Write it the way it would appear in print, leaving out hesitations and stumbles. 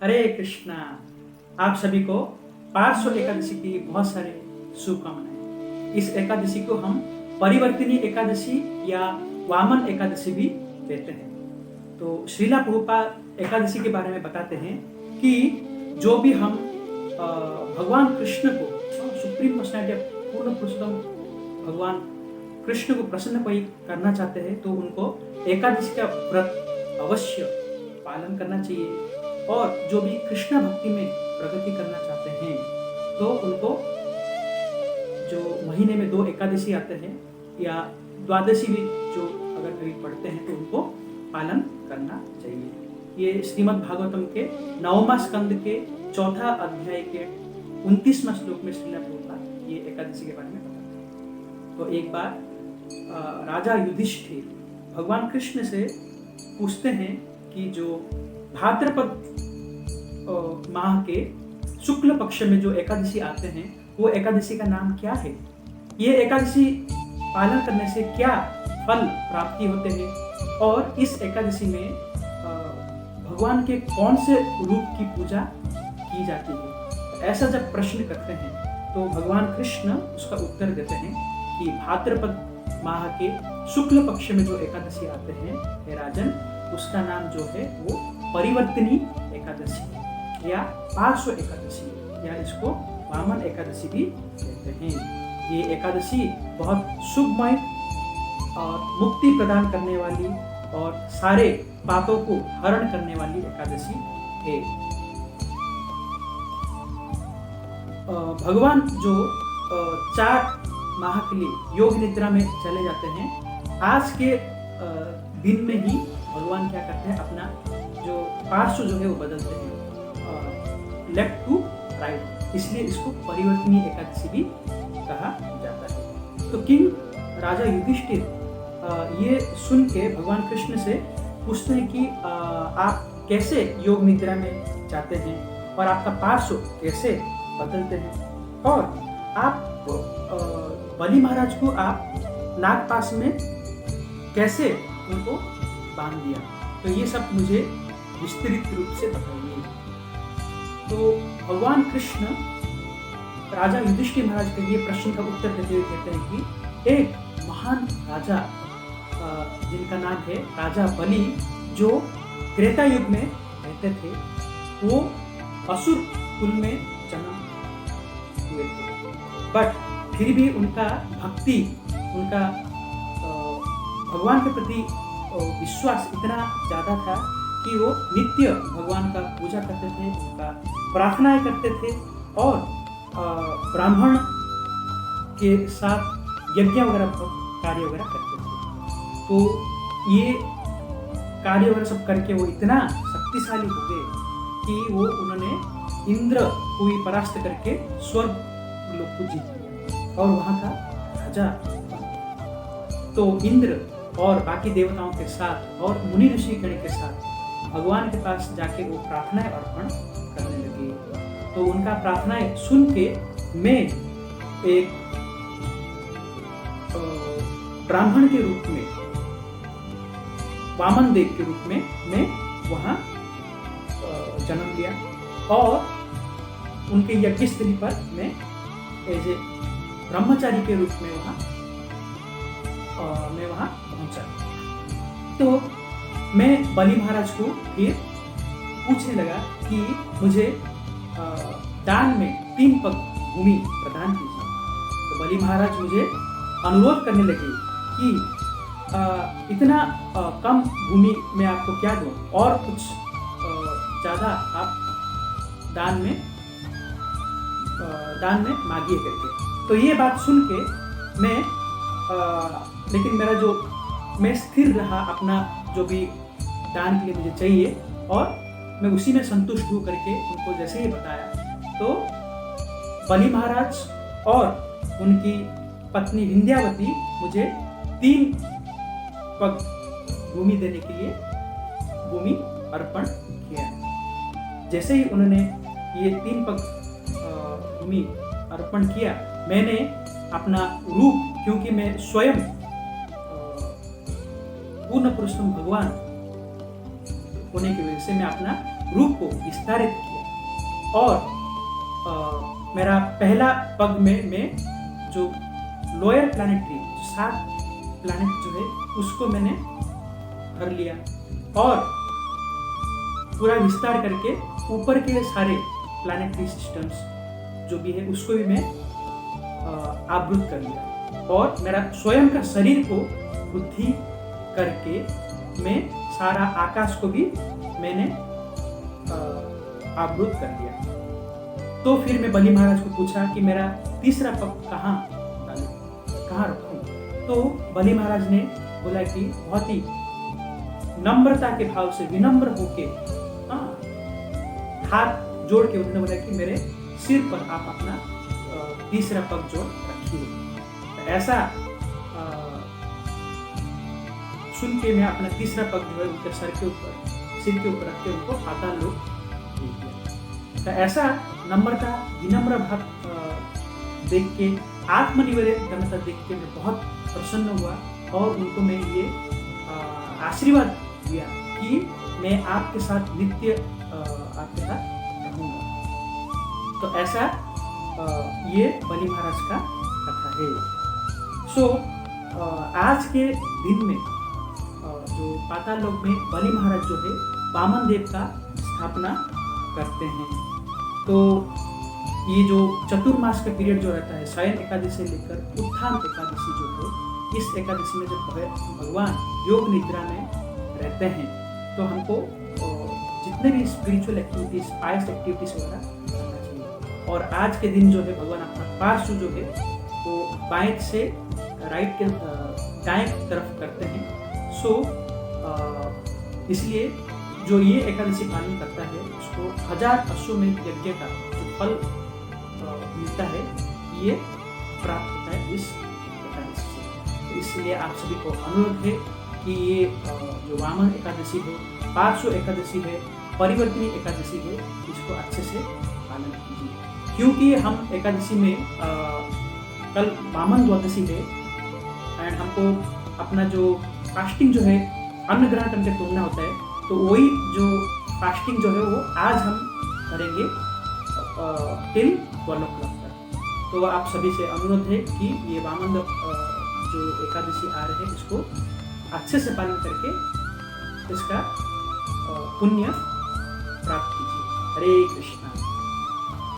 हरे कृष्णा। आप सभी को पार्श्व एकादशी की बहुत सारी शुभकामनाएं। इस एकादशी को हम परिवर्तिनी एकादशी या वामन एकादशी भी कहते हैं। तो श्रीला प्रभुपाद एकादशी के बारे में बताते हैं कि जो भी हम भगवान कृष्ण को सुप्रीम पर्सनैलिटी पूर्ण पुरुषोत्तम भगवान कृष्ण को प्रसन्न कोई करना चाहते हैं तो उनको एकादशी का व्रत अवश्य पालन करना चाहिए। और जो भी कृष्ण भक्ति में प्रगति करना चाहते हैं तो उनको जो महीने में 2 एकादशी आते हैं या द्वादशी भी जो अगर कभी पढ़ते हैं तो उनको पालन करना चाहिए। ये श्रीमद् भागवतम के 9वां स्कंद के 4था अध्याय के 29वां श्लोक में श्रीला प्रभुपाद ये एकादशी के बारे में बताते हैं। तो एक बार राजा युधिष्ठिर भगवान कृष्ण से पूछते हैं कि जो भाद्रपद माह के शुक्ल पक्ष में जो एकादशी आते हैं वो एकादशी का नाम क्या है, ये एकादशी पालन करने से क्या फल प्राप्ति होते हैं और इस एकादशी में भगवान के कौन से रूप की पूजा की जाती है। ऐसा जब प्रश्न करते हैं तो भगवान कृष्ण उसका उत्तर देते हैं कि भाद्रपद माह के शुक्ल पक्ष में जो एकादशी आते हैं हे राजन, उसका नाम जो है वो परिवर्तिनी एकादशी या पार्श्व एकादशी या इसको वामन एकादशी भी कहते हैं। ये एकादशी बहुत शुभमय और मुक्ति प्रदान करने वाली और सारे पापों को हरण करने वाली एकादशी है। भगवान जो 4 माह के लिए योग निद्रा में चले जाते हैं, आज के दिन में ही भगवान क्या करते हैं, अपना जो पार्श्व जो है वो बदलते हैं लेफ्ट टू राइट, इसलिए इसको परिवर्तनीय एकादशी भी कहा जाता है। तो किंग राजा युधिष्ठिर ये सुन के भगवान कृष्ण से पूछते हैं कि आप कैसे योग निद्रा में जाते हैं और आपका पार्श्व कैसे बदलते हैं और आप बलि महाराज को आप नागपाश में कैसे उनको बांध दिया, तो ये सब मुझे विस्तृत रूप से बताइए। तो भगवान कृष्ण राजा युधिष्ठिर महाराज के ये प्रश्न का उत्तर देते हुए कहते हैं कि एक महान राजा जिनका नाम है राजा बलि, जो त्रेता युग में रहते थे, वो असुर कुल में जन्म हुए थे, बट फिर भी उनका भक्ति, उनका भगवान के प्रति विश्वास इतना ज़्यादा था कि वो नित्य भगवान का पूजा करते थे, उनका प्रार्थनाएं करते थे और ब्राह्मण के साथ यज्ञ वगैरह कार्य वगैरह करते थे। तो ये कार्य वगैरह सब करके वो इतना शक्तिशाली हो गए कि वो उन्होंने इंद्र को भी परास्त करके स्वर्ग लोक को जीत लिया और वहाँ का राजा बना। तो इंद्र और बाकी देवताओं के साथ और मुनि ऋषि गण के साथ भगवान के पास जाके वो प्रार्थनाएं अर्पण करने लगे। तो उनका प्रार्थनाएं सुन के मैं एक ब्राह्मण के रूप में, वामन देव के रूप में मैं वहाँ जन्म लिया और उनके यज्ञस्थली पर मैं एज ए ब्रह्मचारी के रूप में मैं वहाँ पहुँचा। तो मैं बलि महाराज को फिर पूछने लगा कि मुझे दान में 3 पग भूमि प्रदान कीजिए। तो बलि महाराज मुझे अनुरोध करने लगे कि इतना कम भूमि में आपको क्या दूँ और कुछ ज़्यादा आप दान में मांगिए करके। तो ये बात सुन के मैं लेकिन मैं स्थिर रहा अपना जो भी दान के लिए मुझे चाहिए और मैं उसी में संतुष्ट हो करके उनको जैसे ही बताया तो बलि महाराज और उनकी पत्नी विंध्यावती मुझे 3 पग भूमि देने के लिए भूमि अर्पण किया। जैसे ही उन्होंने ये 3 पग भूमि अर्पण किया, मैंने अपना रूप, क्योंकि मैं स्वयं पूर्ण पुरुषोत्तम भगवान होने की वजह से मैं अपना रूप को विस्तारित किया और मेरा पहला पग में मैं जो लोअर प्लैनेटरी 7 प्लैनेट जो है उसको मैंने भर लिया और पूरा विस्तार करके ऊपर के सारे प्लैनेटरी सिस्टम्स जो भी है उसको भी मैं आवृत कर लिया और मेरा स्वयं का शरीर को बुद्धि करके मैं सारा आकाश को भी मैंने आवृत कर लिया। तो फिर मैं बलि महाराज को पूछा कि मेरा तीसरा पग कहाँ रखूं? तो बलि महाराज ने बोला कि बहुत ही नम्रता के भाव से विनम्र होके हाथ जोड़ के उन्होंने बोला कि मेरे सिर पर आप अपना तीसरा पग जोड़ रखिए। तो ऐसा सुन के मैं अपना तीसरा पग जो है उनके सिर के ऊपर रख के उनको पाताल लोक दे दिया। तो ऐसा नम्रता विनम्र भाव देख के आत्मनिवेदनता देख के मैं बहुत प्रसन्न हुआ और उनको मैं ये आशीर्वाद दिया कि मैं आपके साथ नित्य आपके साथ रहूँगा। तो ऐसा ये बलि महाराज का कथा है। आज के दिन में जो पाताल लोक में बलि महाराज जो है वामन देव का स्थापना करते हैं। तो ये जो चतुर्मास का पीरियड जो रहता है शयन एकादशी से लेकर उत्थान एकादशी जो है इस एकादशी में जब भगवान योग निद्रा में रहते हैं तो हमको जितने भी स्पिरिचुअल एक्टिविटीज पायस एक्टिविटीज वगैरह करना चाहिए। और आज के दिन जो है भगवान अपना पार्श्व जो है वो बाएं से राइट के दाएं तरफ करते हैं। इसलिए जो ये एकादशी पालन करता है उसको 1000 अश्वमेध यज्ञ का जो फल मिलता है ये प्राप्त होता है इस एकादशी से। तो इसलिए आप सभी को अनुरोध है कि ये जो वामन एकादशी है पार्श्व एकादशी है परिवर्तनी एकादशी है इसको अच्छे से पालन कीजिए। क्योंकि हम एकादशी में कल वामन द्वादशी है एंड हमको अपना जो फास्टिंग जो है अन्न ग्रहण करके तोड़ना होता है। तो वही जो फास्टिंग जो है वो आज हम करेंगे टिल 12 o'clock तक। तो आप सभी से अनुरोध है कि ये वामन जो एकादशी आ रहे हैं इसको अच्छे से पालन करके इसका पुण्य प्राप्त कीजिए। हरे कृष्णा।